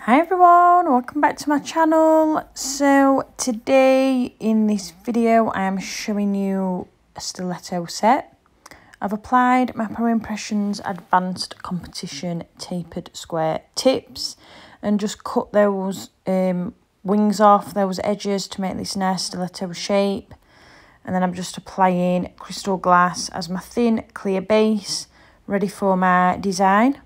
Hi everyone, welcome back to my channel. So today in this video I am showing you a stiletto set. I've applied my Pro Impressions Advanced Competition tapered square tips and just cut those wings off, those edges to make this nice stiletto shape. And then I'm just applying crystal glass as my thin clear base, ready for my design.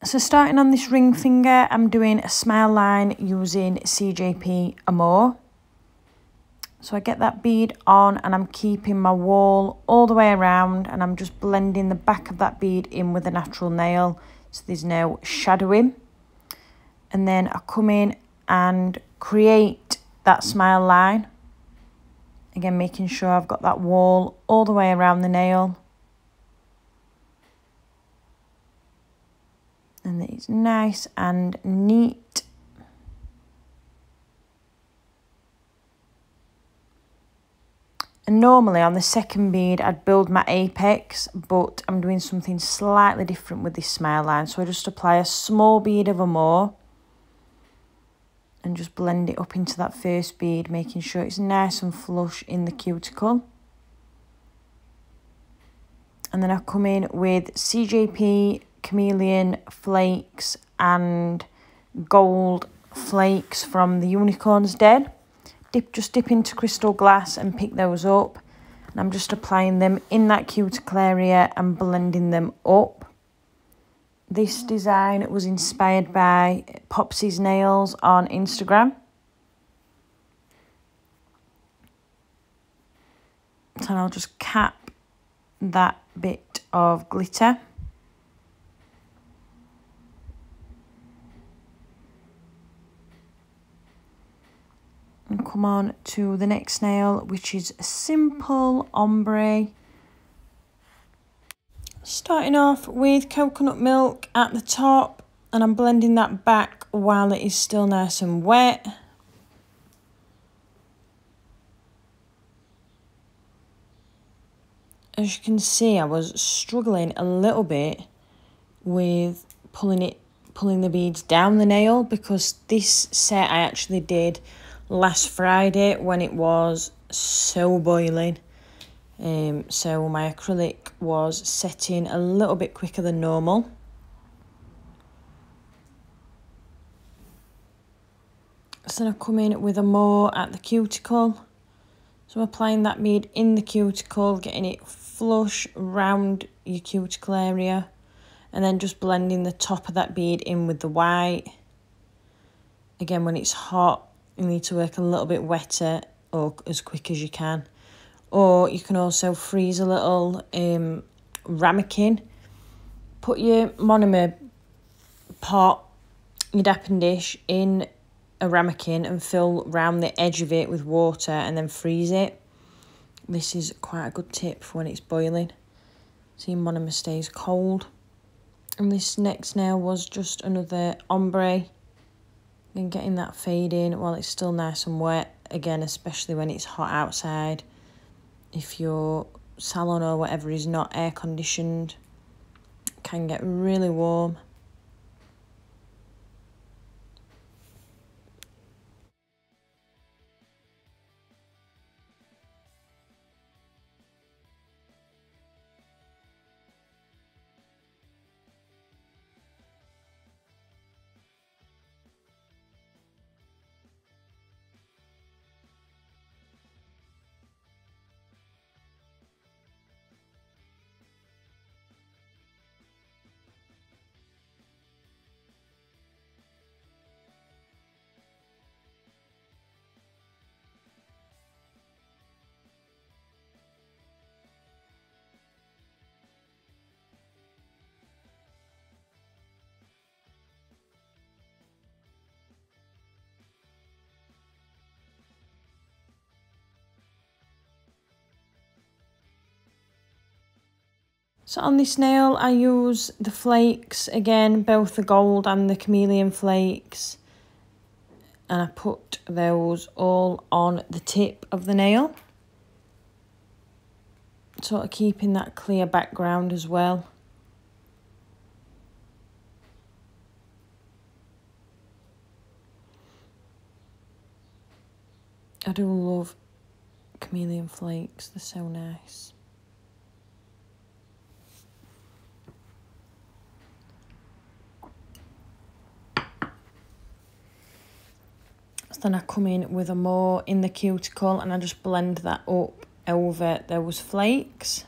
So starting on this ring finger, I'm doing a smile line using CJP Amor. So I get that bead on and I'm keeping my wall all the way around and I'm just blending the back of that bead in with a natural nail so there's no shadowing. And then I come in and create that smile line. Again, making sure I've got that wall all the way around the nail. And it's nice and neat. And normally on the second bead I'd build my apex, but I'm doing something slightly different with this smile line. So I just apply a small bead of Amor and just blend it up into that first bead, making sure it's nice and flush in the cuticle. And then I come in with CJP Chameleon flakes and gold flakes from the Unicorn's Den. Just dip into crystal glass and pick those up. And I'm just applying them in that cuticle area and blending them up. This design was inspired by Popsy's Nails on Instagram. So I'll just cap that bit of glitter. And come on to the next nail, which is a simple ombre. Starting off with coconut milk at the top, and I'm blending that back while it is still nice and wet. As you can see, I was struggling a little bit with pulling the beads down the nail, because this set I actually did last Friday when it was so boiling. So my acrylic was setting a little bit quicker than normal. So then I come in with Amor at the cuticle. So I'm applying that bead in the cuticle, getting it flush round your cuticle area, and then just blending the top of that bead in with the white. Again, when it's hot, you need to work a little bit wetter or as quick as you can. Or you can also freeze a little ramekin. Put your monomer pot, your dapping dish, in a ramekin and fill round the edge of it with water and then freeze it. This is quite a good tip for when it's boiling, so your monomer stays cold. And this next nail was just another ombre. And getting that fade in while it's still nice and wet. Again, especially when it's hot outside. If your salon or whatever is not air conditioned, can get really warm. So on this nail, I use the flakes again, both the gold and the chameleon flakes. And I put those all on the tip of the nail. Sort of keeping that clear background as well. I do love chameleon flakes, they're so nice. So then I come in with Amor in the cuticle and I just blend that up over those flakes.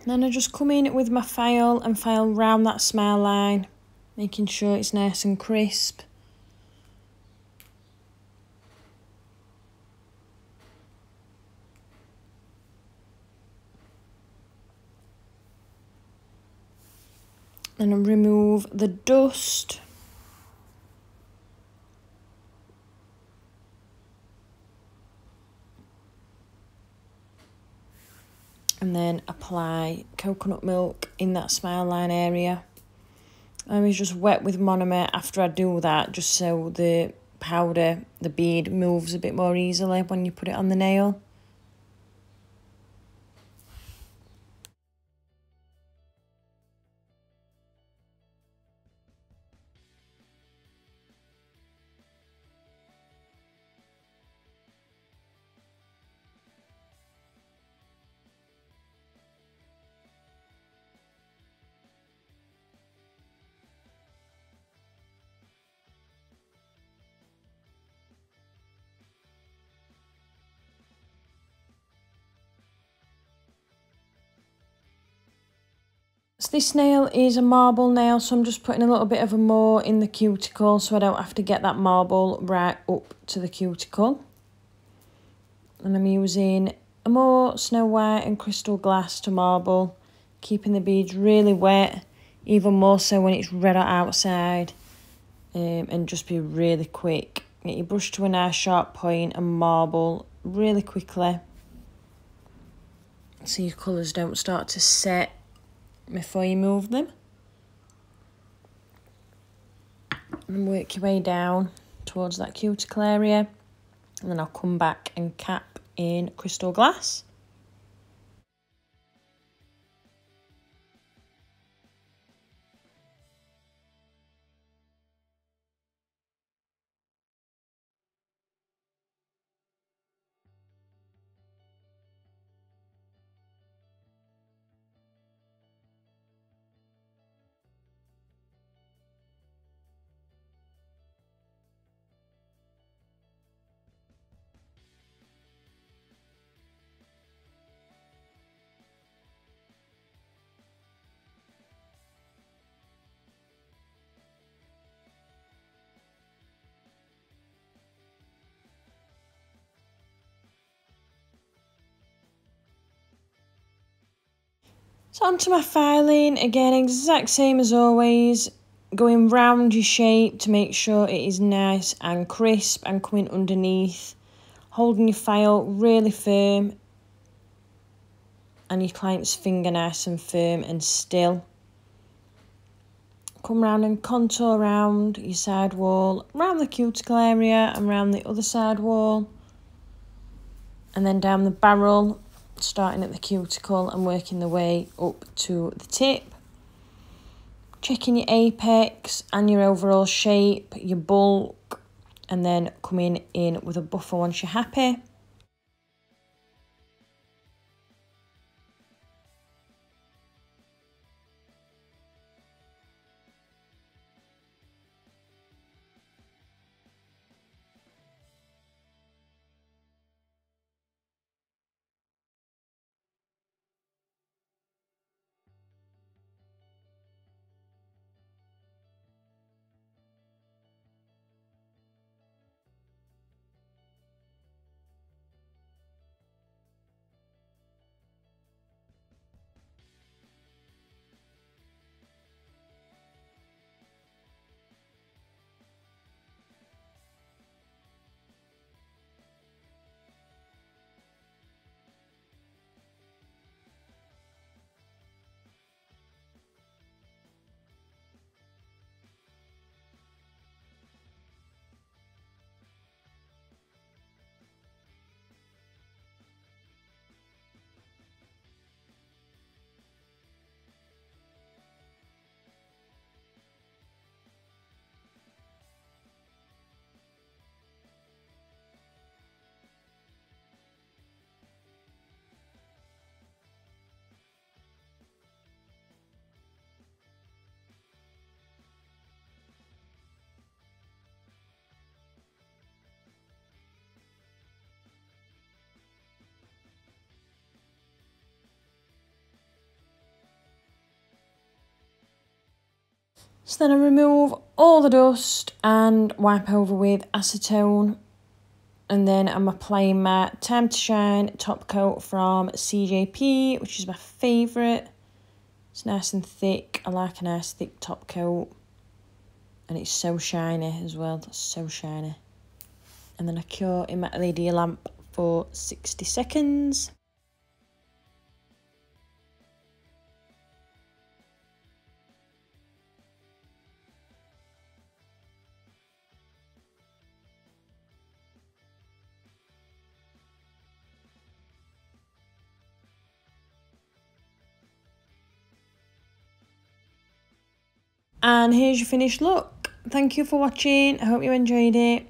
Then I just come in with my file and file round that smile line, making sure it's nice and crisp. Then I remove the dust. And then apply coconut milk in that smile line area. I always just wet with monomer after I do that, just so the powder, the bead, moves a bit more easily when you put it on the nail. So this nail is a marble nail, so I'm just putting a little bit of Amor in the cuticle so I don't have to get that marble right up to the cuticle. And I'm using Amor, Snow White and Crystal Glass to marble, keeping the beads really wet, even more so when it's red outside, and just be really quick. Get your brush to a nice sharp point and marble really quickly so your colours don't start to set before you move them. And work your way down towards that cuticle area, and then I'll come back and cap in Crystal Glass. So onto my filing, again exact same as always, going round your shape to make sure it is nice and crisp and coming underneath, holding your file really firm and your client's finger nice and firm and still. Come round and contour round your side wall, round the cuticle area and round the other side wall, and then down the barrel, starting at the cuticle and working the way up to the tip. Checking your apex and your overall shape, your bulk, and then coming in with a buffer once you're happy. So then I remove all the dust and wipe over with acetone. And then I'm applying my Time to Shine top coat from CJP, which is my favourite. It's nice and thick. I like a nice thick top coat. And it's so shiny as well. That's so shiny. And then I cure in my LED lamp for 60 seconds. And here's your finished look. Thank you for watching. I hope you enjoyed it.